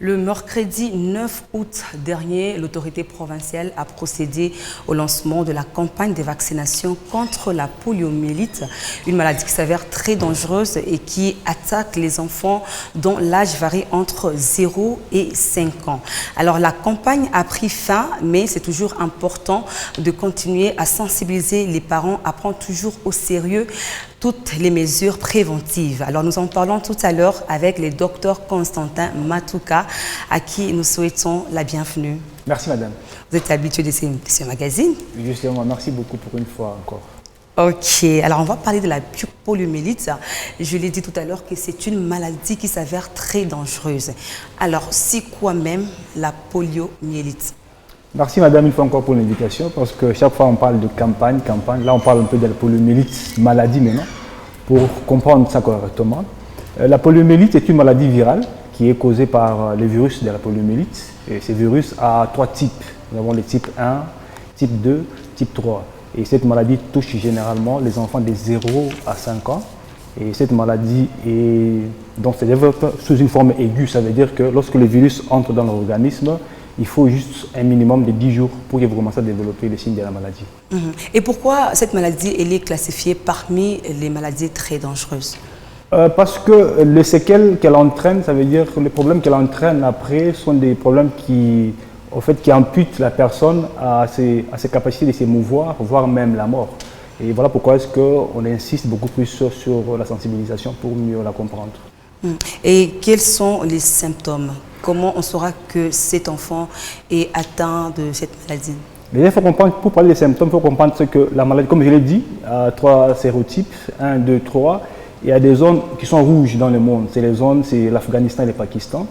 Le mercredi 9 août dernier, l'autorité provinciale a procédé au lancement de la campagne de vaccination contre la poliomyélite, une maladie qui s'avère très dangereuse et qui attaque les enfants dont l'âge varie entre 0 et 5 ans. Alors la campagne a pris fin, mais c'est toujours important de continuer à sensibiliser les parents, à prendre toujours au sérieux toutes les mesures préventives. Alors nous en parlons tout à l'heure avec le docteur Constantin Matouka, à qui nous souhaitons la bienvenue. Merci madame. Vous êtes habitué de ce magazine. Justement, merci beaucoup pour une fois encore. Ok, alors on va parler de la poliomyélite. Je l'ai dit tout à l'heure que c'est une maladie qui s'avère très dangereuse. Alors, c'est quoi même la poliomyélite? Merci madame une fois encore pour l'invitation, parce que chaque fois on parle de campagne. Là on parle un peu de la poliomyélite, maladie maintenant, pour comprendre ça correctement. La poliomyélite est une maladie virale qui est causée par les virus de la poliomyélite. Et ces virus a 3 types. Nous avons les types 1, type 2, type 3. Et cette maladie touche généralement les enfants de 0 à 5 ans. Et cette maladie se développe sous une forme aiguë. Ça veut dire que lorsque le virus entre dans l'organisme, il faut juste un minimum de 10 jours pour que vous commencez à développer les signes de la maladie. Et pourquoi cette maladie elle est classifiée parmi les maladies très dangereuses? Parce que les séquelles qu'elle entraîne, ça veut dire que les problèmes qu'elle entraîne après sont des problèmes qui amputent la personne à ses capacités de s'émouvoir, voire même la mort. Et voilà pourquoi est-ce qu'on insiste beaucoup plus sur la sensibilisation pour mieux la comprendre. Et quels sont les symptômes? Comment on saura que cet enfant est atteint de cette maladie? Déjà, il faut comprendre, pour parler des symptômes, il faut comprendre que la maladie, comme je l'ai dit, a 3 sérotypes, 1, 2, 3. Il y a des zones qui sont rouges dans le monde. C'est l'Afghanistan et le Pakistan.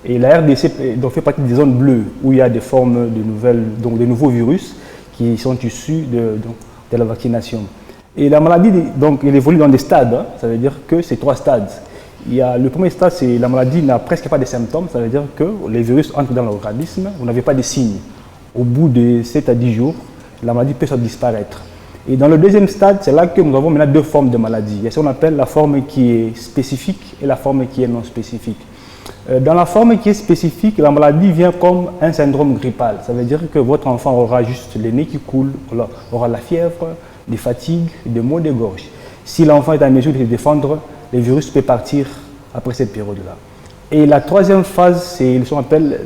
Et la RDC fait partie des zones bleues, où il y a des formes de nouveaux virus qui sont issus de la vaccination. Et la maladie, elle évolue dans des stades. Ça veut dire que c'est 3 stades. Le premier stade, c'est la maladie n'a presque pas de symptômes, ça veut dire que les virus entrent dans l'organisme, vous n'avez pas de signes. Au bout de 7 à 10 jours, la maladie peut disparaître. Et dans le deuxième stade, c'est là que nous avons maintenant 2 formes de maladie. Il y a ce qu'on appelle la forme qui est spécifique et la forme qui est non spécifique. Dans la forme qui est spécifique, la maladie vient comme un syndrome grippal. Ça veut dire que votre enfant aura juste le nez qui coule, aura la fièvre, des fatigues, des maux de gorge. Si l'enfant est en mesure de se défendre, le virus peut partir après cette période-là. Et la troisième phase, c'est ce qu'on appelle,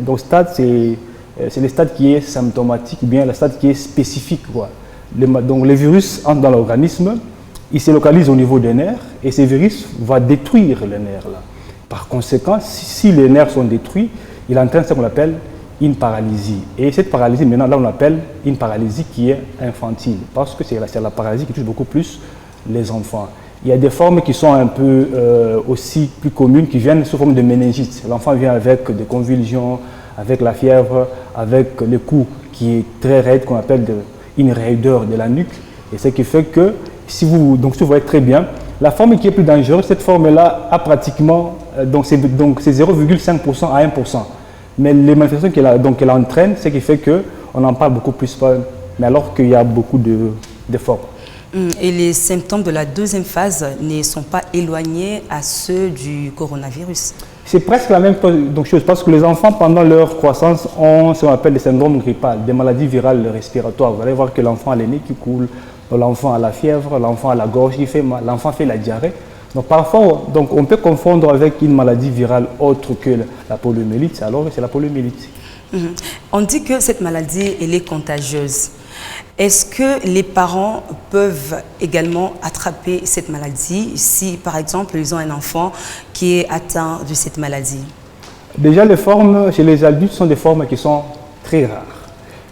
c'est le stade qui est symptomatique, ou bien le stade qui est spécifique. Donc le virus entre dans l'organisme, il se localise au niveau des nerfs, et ce virus va détruire les nerfs là. Par conséquent, si les nerfs sont détruits, il entraîne ce qu'on appelle une paralysie. Et cette paralysie, maintenant, là on l'appelle une paralysie qui est infantile, parce que c'est la paralysie qui touche beaucoup plus les enfants. Il y a des formes qui sont un peu aussi plus communes, qui viennent sous forme de méningite. L'enfant vient avec des convulsions, avec la fièvre, avec le cou qui est très raide, qu'on appelle une raideur de la nuque. Et ce qui fait que, si vous voyez très bien, la forme qui est plus dangereuse, cette forme-là a pratiquement, c'est 0,5% à 1%. Mais les manifestations qu'elle entraîne, ce qui fait qu'on en parle beaucoup plus, mais alors qu'il y a beaucoup de formes. Et les symptômes de la deuxième phase ne sont pas éloignés à ceux du coronavirus? C'est presque la même chose, parce que les enfants, pendant leur croissance, ont ce qu'on appelle des syndromes grippales, des maladies virales respiratoires. Vous allez voir que l'enfant a le nez qui coule, l'enfant a la fièvre, l'enfant a la gorge qui fait mal, l'enfant fait la diarrhée. Donc parfois, on peut confondre avec une maladie virale autre que la poliomyélite, alors c'est la poliomyélite. On dit que cette maladie, elle est contagieuse. Est-ce que les parents peuvent également attraper cette maladie si, par exemple, ils ont un enfant qui est atteint de cette maladie? Déjà, les formes chez les adultes sont des formes qui sont très rares.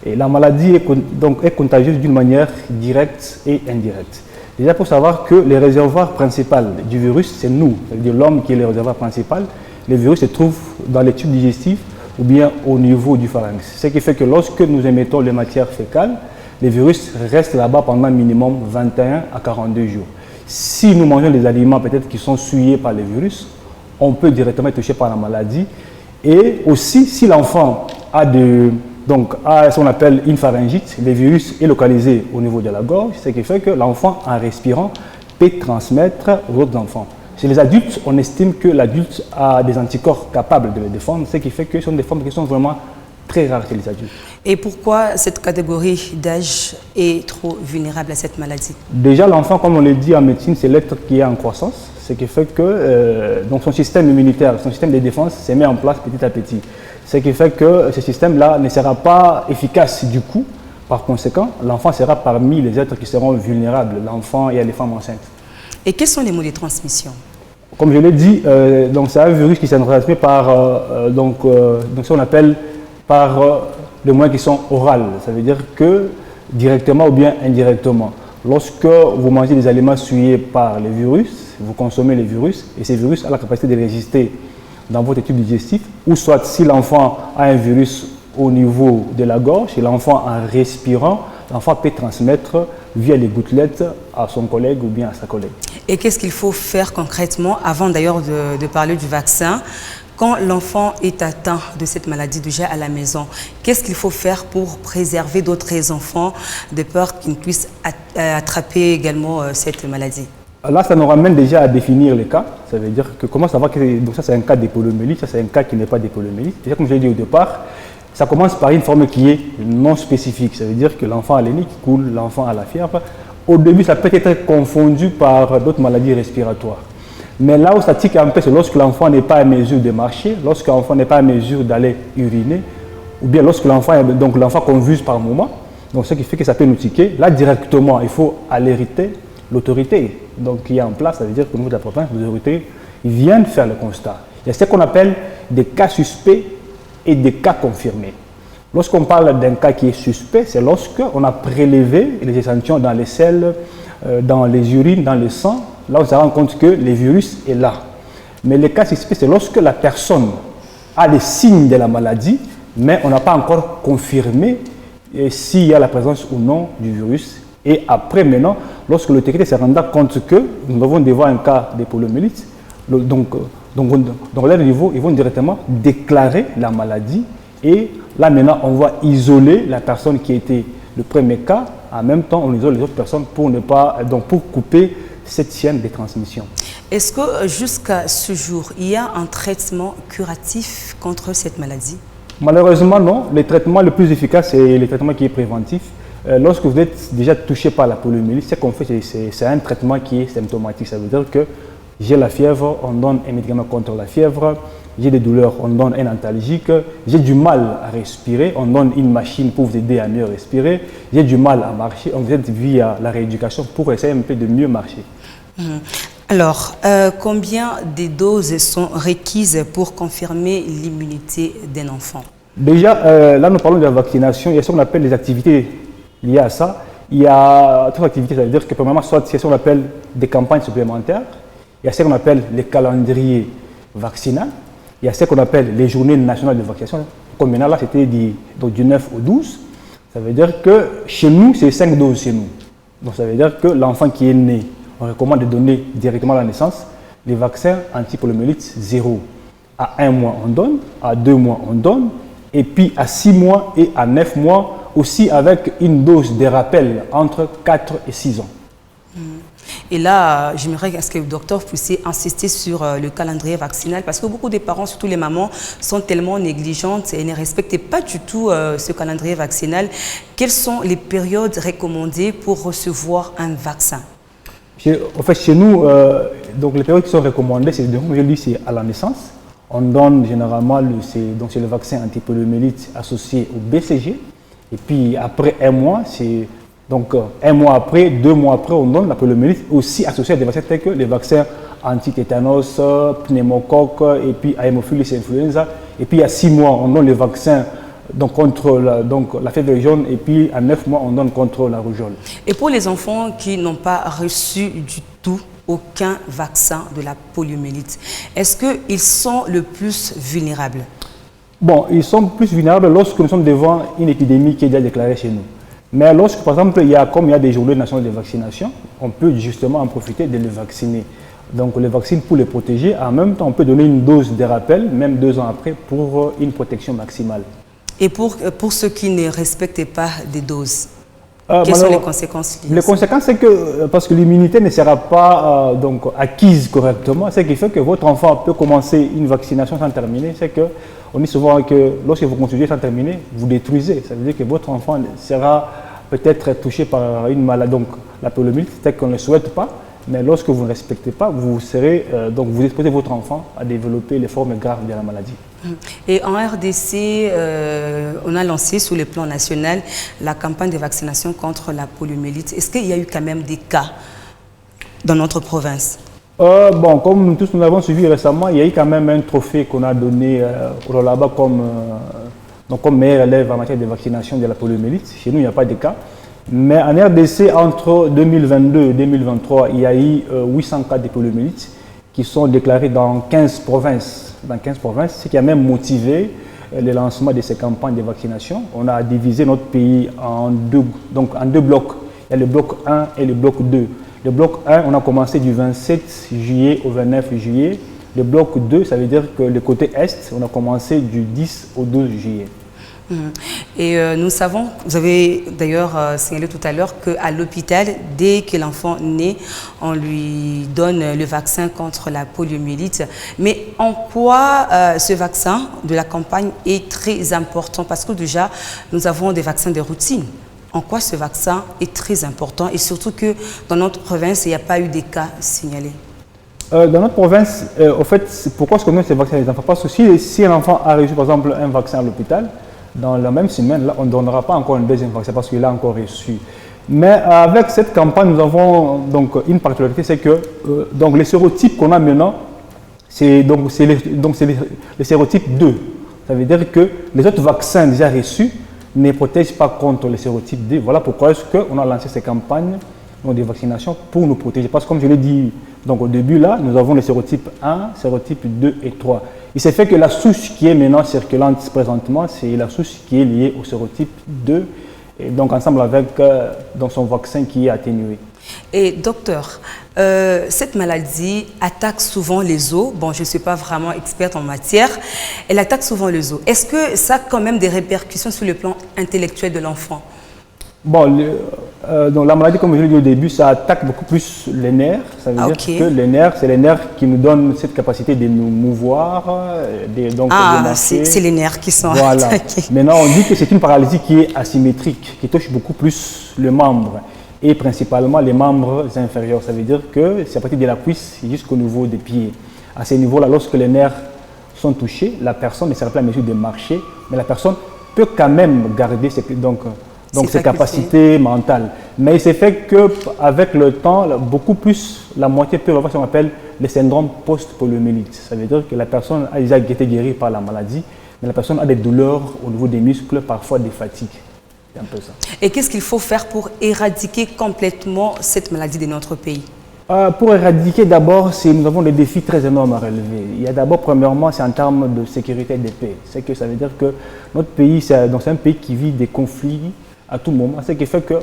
Et la maladie est contagieuse d'une manière directe et indirecte. Déjà, il faut savoir que les réservoirs principaux du virus, c'est nous, c'est-à-dire l'homme qui est le réservoir principal. Le virus se trouve dans les tubes digestifs ou bien au niveau du pharynx. Ce qui fait que lorsque nous émettons les matières fécales, les virus restent là-bas pendant minimum 21 à 42 jours. Si nous mangeons des aliments peut-être qui sont souillés par les virus, on peut directement être touché par la maladie. Et aussi, si l'enfant a ce qu'on appelle une pharyngite, le virus est localisé au niveau de la gorge, ce qui fait que l'enfant, en respirant, peut transmettre aux autres enfants. Chez les adultes, on estime que l'adulte a des anticorps capables de le défendre, ce qui fait que ce sont des formes qui sont vraiment très rares chez les adultes. Et pourquoi cette catégorie d'âge est trop vulnérable à cette maladie? Déjà, l'enfant, comme on le dit en médecine, c'est l'être qui est en croissance, ce qui fait que donc son système immunitaire, son système de défense se met en place petit à petit. Ce qui fait que ce système-là ne sera pas efficace du coup. Par conséquent, l'enfant sera parmi les êtres qui seront vulnérables, l'enfant et les femmes enceintes. Et quels sont les modes de transmission? Comme je l'ai dit, c'est un virus qui se transmet par ce qu'on appelle par les moyens qui sont oraux. Ça veut dire que directement ou bien indirectement. Lorsque vous mangez des aliments souillés par les virus, vous consommez les virus et ces virus ont la capacité de résister dans votre tube digestif, ou soit si l'enfant a un virus au niveau de la gorge et l'enfant en respirant, l'enfant peut transmettre via les gouttelettes à son collègue ou bien à sa collègue. Et qu'est-ce qu'il faut faire concrètement, avant d'ailleurs de parler du vaccin, quand l'enfant est atteint de cette maladie déjà à la maison? Qu'est-ce qu'il faut faire pour préserver d'autres enfants de peur qu'ils puissent attraper également cette maladie? Là, ça nous ramène déjà à définir les cas. Ça veut dire que comment savoir que donc ça c'est un cas de poliomyélite, ça c'est un cas qui n'est pas de poliomyélite. Déjà, comme je l'ai dit au départ, ça commence par une forme qui est non spécifique. Ça veut dire que l'enfant a les nids qui coulent, l'enfant a la fièvre. Au début, ça peut être confondu par d'autres maladies respiratoires. Mais là où ça tique un peu, c'est lorsque l'enfant n'est pas à mesure de marcher, lorsque l'enfant n'est pas à mesure d'aller uriner, ou bien lorsque l'enfant convulse par moment. Donc, ce qui fait que ça peut nous tiquer. Là, directement, il faut alerter l'autorité qui est en place. Ça veut dire que nous, de la province, les autorités, ils viennent faire le constat. Il y a ce qu'on appelle des cas suspects et des cas confirmés. Lorsqu'on parle d'un cas qui est suspect, c'est lorsqu'on a prélevé les échantillons dans les selles, dans les urines, dans le sang. Là, on se rend compte que le virus est là. Mais les cas suspects, c'est lorsque la personne a les signes de la maladie, mais on n'a pas encore confirmé s'il y a la présence ou non du virus. Et après, maintenant, lorsque l'autorité se rendra compte que nous avons devant un cas de poliomyélite, donc à leur niveau, ils vont directement déclarer la maladie. Et là, maintenant, on va isoler la personne qui était le premier cas. En même temps, on isole les autres personnes pour couper cette chaîne de transmission. Est-ce que jusqu'à ce jour, il y a un traitement curatif contre cette maladie? Malheureusement, non. Le traitement le plus efficace, c'est le traitement qui est préventif. Lorsque vous êtes déjà touché par la poliomyélite, ce qu'on fait, c'est un traitement qui est symptomatique. Ça veut dire que j'ai la fièvre, on donne un médicament contre la fièvre. J'ai des douleurs, on donne un antalgique. J'ai du mal à respirer, on donne une machine pour vous aider à mieux respirer. J'ai du mal à marcher, on vous aide via la rééducation pour essayer un peu de mieux marcher. Alors, combien de doses sont requises pour confirmer l'immunité d'un enfant? Déjà, là nous parlons de la vaccination, il y a ce qu'on appelle les activités liées à ça. Il y a trois activités, ça veut dire que premièrement, soit c'est ce qu'on appelle des campagnes supplémentaires, il y a ce qu'on appelle les calendriers vaccinaux, il y a ce qu'on appelle les journées nationales de vaccination. Comme maintenant, là, c'était du 9 au 12. Ça veut dire que chez nous, c'est 5 doses chez nous. Donc, ça veut dire que l'enfant qui est né, on recommande de donner directement à la naissance les vaccins anti-poliomyélite 0. À 1 mois, on donne. À 2 mois, on donne. Et puis, à 6 mois et à 9 mois, aussi avec une dose de rappel entre 4 et 6 ans. Et là, j'aimerais que le docteur puisse insister sur le calendrier vaccinal parce que beaucoup de parents, surtout les mamans, sont tellement négligentes et ne respectent pas du tout ce calendrier vaccinal. Quelles sont les périodes recommandées pour recevoir un vaccin? En fait, chez nous, donc les périodes qui sont recommandées, c'est à la naissance. On donne généralement c'est le vaccin anti-poliomyélite associé au BCG. Et puis après 1 mois, c'est donc 1 mois après, 2 mois après, on donne la poliomyélite aussi associée à des vaccins tels que les vaccins anti-tétanos, pneumocoque et puis Haemophilus influenza. Et puis à 6 mois, on donne le vaccin contre la fièvre jaune et puis à 9 mois, on donne contre la rougeole. Et pour les enfants qui n'ont pas reçu du tout aucun vaccin de la poliomyélite, est-ce qu'ils sont le plus vulnérables? Bon, ils sont plus vulnérables lorsque nous sommes devant une épidémie qui est déjà déclarée chez nous. Mais lorsque, par exemple, il y a des journées nationales de vaccination, on peut justement en profiter de les vacciner. Donc, les vaccins pour les protéger. En même temps, on peut donner une dose de rappel, même 2 ans après, pour une protection maximale. Et pour ceux qui ne respectent pas des doses? Quelles sont les conséquences liées? Les conséquences, c'est que, parce que l'immunité ne sera pas donc, acquise correctement, ce qui fait que votre enfant peut commencer une vaccination sans terminer. C'est qu'on dit souvent que lorsque vous continuez sans terminer, vous détruisez. Ça veut dire que votre enfant sera peut-être touché par une maladie, donc la poliomyélite, c'est qu'on ne le souhaite pas. Mais lorsque vous ne respectez pas, vous serez, donc vous exposez votre enfant à développer les formes graves de la maladie. Et en RDC, on a lancé sur le plan national la campagne de vaccination contre la poliomyélite. Est-ce qu'il y a eu quand même des cas dans notre province? Bon, comme nous tous nous l'avons suivi récemment, il y a eu quand même un trophée qu'on a donné au Rolaba comme meilleur élève en matière de vaccination de la poliomyélite. Chez nous, il n'y a pas de cas. Mais en RDC, entre 2022 et 2023, il y a eu 800 cas de poliomyélite qui sont déclarés dans 15 provinces. Ce qui a même motivé le lancement de ces campagnes de vaccination. On a divisé notre pays en deux blocs. Il y a le bloc 1 et le bloc 2. Le bloc 1, on a commencé du 27 juillet au 29 juillet. Le bloc 2, ça veut dire que le côté Est, on a commencé du 10 au 12 juillet. Et nous savons, vous avez d'ailleurs signalé tout à l'heure qu'à l'hôpital, dès que l'enfant naît, on lui donne le vaccin contre la poliomyélite. Mais en quoi ce vaccin de la campagne est très important? Parce que déjà, nous avons des vaccins de routine. En quoi ce vaccin est très important et surtout que dans notre province, il n'y a pas eu de cas signalés? Dans notre province, au fait, pourquoi est-ce qu'on donne ces vaccins aux enfants? Parce que si un enfant a reçu par exemple un vaccin à l'hôpital, dans la même semaine, là, on ne donnera pas encore un deuxième vaccin parce qu'il a encore reçu. Mais avec cette campagne, nous avons donc une particularité, c'est que donc les sérotypes qu'on a maintenant, c'est les sérotypes 2. Ça veut dire que les autres vaccins déjà reçus ne protègent pas contre les sérotypes 2. Voilà pourquoi est-ce qu'on a lancé ces campagnes de vaccination pour nous protéger. Parce que comme je l'ai dit donc, au début, là, nous avons les sérotypes 1, sérotypes 2 et 3. Il s'est fait que la souche qui est maintenant circulante présentement, c'est la souche qui est liée au sérotype 2, et donc ensemble avec donc son vaccin qui est atténué. Et docteur, cette maladie attaque souvent les os. Bon, je ne suis pas vraiment experte en matière. Elle attaque souvent les os. Est-ce que ça a quand même des répercussions sur le plan intellectuel de l'enfant? Bon, donc la maladie, comme je l'ai dit au début, ça attaque beaucoup plus les nerfs. Ça veut dire que les nerfs, c'est les nerfs qui nous donnent cette capacité de nous mouvoir, de marcher. C'est les nerfs qui sont attaqués. Maintenant, on dit que c'est une paralysie qui est asymétrique, qui touche beaucoup plus le membre et principalement les membres inférieurs. Ça veut dire que c'est à partir de la cuisse jusqu'au niveau des pieds. À ce niveau-là, lorsque les nerfs sont touchés, la personne ne sera pas en mesure de marcher, mais la personne peut quand même garder ses capacités mentales. Mais il s'est fait qu'avec le temps, beaucoup plus, la moitié peut avoir ce qu'on appelle le syndrome post-poliomyélite. Ça veut dire que la personne a déjà été guérie par la maladie, mais la personne a des douleurs au niveau des muscles, parfois des fatigues. C'est un peu ça. Et qu'est-ce qu'il faut faire pour éradiquer complètement cette maladie de notre pays? Pour éradiquer, d'abord, nous avons des défis très énormes à relever. Il y a d'abord, premièrement, c'est en termes de sécurité et de paix. C'est que ça veut dire que notre pays, c'est un pays qui vit des conflits à tout moment. Ce qui fait que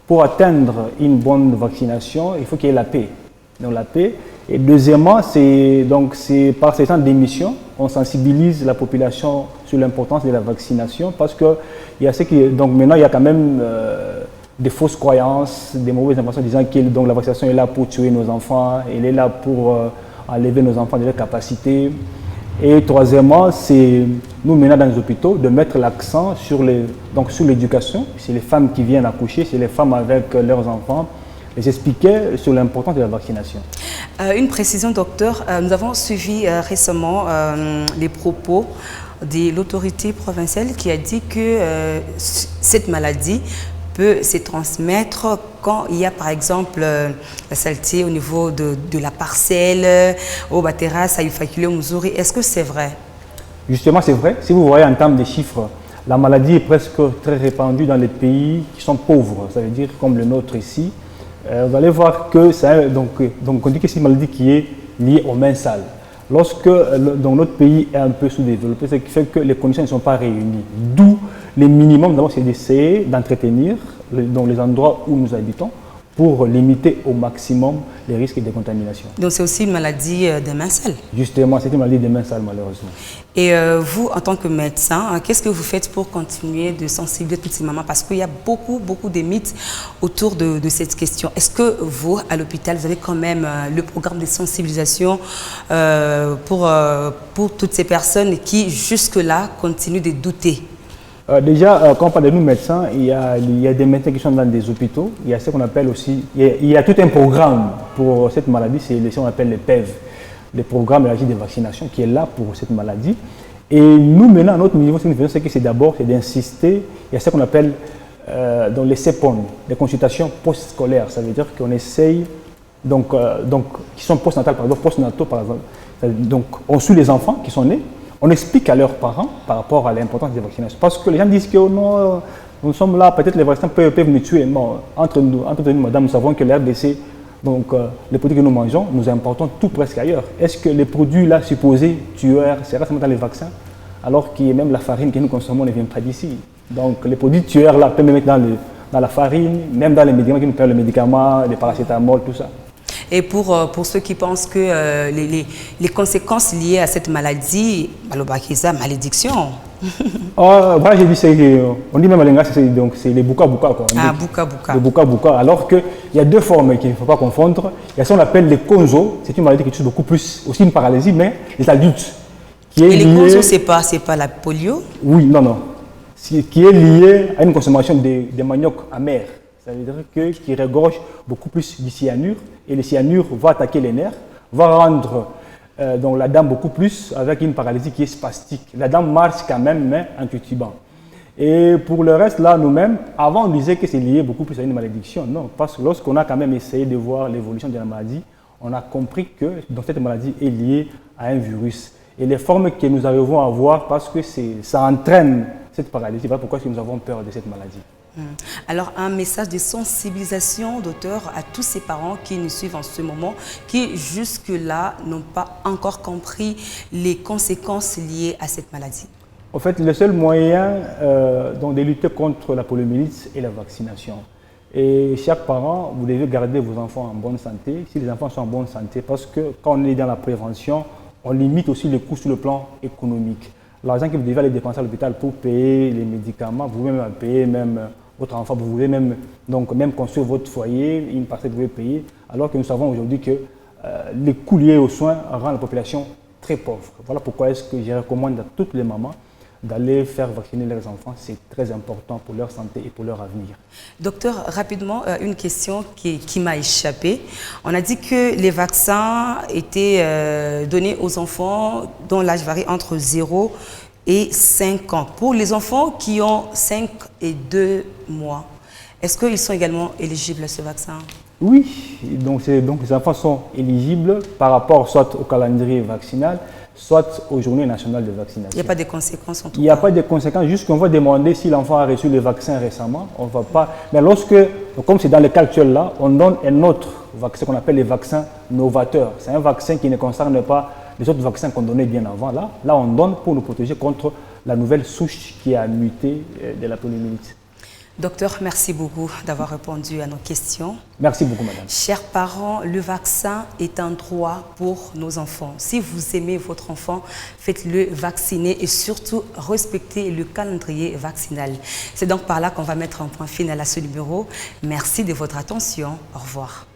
pour atteindre une bonne vaccination, il faut qu'il y ait la paix. Donc la paix. Et deuxièmement, c'est par ces temps d'émission, on sensibilise la population sur l'importance de la vaccination parce que maintenant il y a quand même des fausses croyances, des mauvaises informations disant que la vaccination est là pour tuer nos enfants, elle est là pour enlever nos enfants de leurs capacités. Et troisièmement, c'est nous maintenant dans les hôpitaux de mettre l'accent sur l'éducation. C'est les femmes qui viennent accoucher, c'est les femmes avec leurs enfants. Les expliquer sur l'importance de la vaccination. Une précision, docteur. Nous avons suivi récemment les propos de l'autorité provinciale qui a dit que cette maladie peut se transmettre quand il y a par exemple la saleté au niveau de la parcelle, au Bateras, à Yufakile, au Muzuri. Est-ce que c'est vrai? Justement, c'est vrai. Si vous voyez en termes de chiffres, la maladie est presque très répandue dans les pays qui sont pauvres, ça veut dire comme le nôtre ici. Vous allez voir que on dit que c'est une maladie qui est liée aux mains sales. Lorsque notre pays est un peu sous-développé, ce qui fait que les conditions ne sont pas réunies. D'où les minimums, d'abord, c'est d'essayer d'entretenir les endroits où nous habitons pour limiter au maximum les risques de contamination. Donc c'est aussi une maladie des mains sales. Justement, c'est une maladie des mains sales malheureusement. Et vous, en tant que médecin, qu'est-ce que vous faites pour continuer de sensibiliser toutes ces mamans? Parce qu'il y a beaucoup de mythes autour de cette question. Est-ce que vous, à l'hôpital, vous avez quand même le programme de sensibilisation pour toutes ces personnes qui, jusque-là, continuent de douter? Déjà, quand on parle de nous médecins, il y a des médecins qui sont dans des hôpitaux. Il y a ce qu'on appelle aussi, il y a tout un programme pour cette maladie, c'est ce qu'on appelle les PEV, le programme élargi de vaccination qui est là pour cette maladie. Et nous, maintenant, à notre niveau, ce que nous faisons, c'est d'abord d'insister, il y a ce qu'on appelle dans les CEPON, les consultations post-scolaires. Ça veut dire qu'on essaye, qui sont postnatales, par exemple, postnataux, par exemple. Donc, on suit les enfants qui sont nés. On explique à leurs parents par rapport à l'importance des vaccinations. Parce que les gens disent que non, nous sommes là, peut-être les vaccins peuvent nous tuer. Bon, entre nous, madame, nous savons que l'RDC, donc les produits que nous mangeons, nous importons tout presque ailleurs. Est-ce que les produits là supposés tueurs, c'est seulement dans les vaccins, alors que même la farine que nous consommons ne vient pas d'ici? Donc les produits tueurs là peuvent mettre dans la farine, même dans les médicaments qui nous prennent, les médicaments, les paracétamol, tout ça. Et pour ceux qui pensent que les conséquences liées à cette maladie, malédiction. Voilà, j'ai dit, on dit même à l'Enga, c'est les bouka-bouka. Bouka-bouka. Les bouka-bouka. Alors qu'il y a deux formes qu'il ne faut pas confondre. Il y a ce qu'on appelle les konzo, c'est une maladie qui touche beaucoup plus, aussi une paralysie, mais les adultes. Et les konzo, ce n'est pas la polio? Oui, non. Qui est lié à une consommation de manioc amer. Ça veut dire qui regorge beaucoup plus du cyanure, et le cyanure va attaquer les nerfs, va rendre la dame beaucoup plus avec une paralysie qui est spastique. La dame marche quand même, mais en titubant. Et pour le reste, là, nous-mêmes, avant on disait que c'est lié beaucoup plus à une malédiction. Non, parce que lorsqu'on a quand même essayé de voir l'évolution de la maladie, on a compris que cette maladie est liée à un virus. Et les formes que nous arrivons à voir, parce que ça entraîne cette paralysie, voilà pourquoi nous avons peur de cette maladie. Alors, un message de sensibilisation, docteur, à tous ces parents qui nous suivent en ce moment, qui jusque-là n'ont pas encore compris les conséquences liées à cette maladie. En fait, le seul moyen de lutter contre la poliomyélite est la vaccination. Et chaque parent, vous devez garder vos enfants en bonne santé, si les enfants sont en bonne santé, parce que quand on est dans la prévention, on limite aussi les coûts sur le plan économique. L'argent que vous devez aller dépenser à l'hôpital pour payer les médicaments, vous pouvez même payer même votre enfant, vous pouvez même construire votre foyer, une parcelle que vous pouvez payer, alors que nous savons aujourd'hui que les coûts liés aux soins rendent la population très pauvre. Voilà pourquoi est-ce que je recommande à toutes les mamans d'aller faire vacciner leurs enfants. C'est très important pour leur santé et pour leur avenir. Docteur, rapidement, une question qui m'a échappé. On a dit que les vaccins étaient donnés aux enfants dont l'âge varie entre 0 et 5 ans. Pour les enfants qui ont 5 et 2 mois, est-ce qu'ils sont également éligibles à ce vaccin? Oui, donc les enfants sont éligibles par rapport soit au calendrier vaccinal, soit aux journées nationales de vaccination. Il n'y a pas de conséquences en tout cas? Il n'y a pas de conséquences, juste qu'on va demander si l'enfant a reçu le vaccin récemment. On va pas. Mais comme c'est dans le cas actuel là, on donne un autre vaccin qu'on appelle les vaccins novateurs. C'est un vaccin qui ne concerne pas les autres vaccins qu'on donnait bien avant. Là, on donne pour nous protéger contre la nouvelle souche qui a muté de la poliomyélite. Docteur, merci beaucoup d'avoir répondu à nos questions. Merci beaucoup, madame. Chers parents, le vaccin est un droit pour nos enfants. Si vous aimez votre enfant, faites-le vacciner et surtout respectez le calendrier vaccinal. C'est donc par là qu'on va mettre un point final à ce numéro. Merci de votre attention. Au revoir.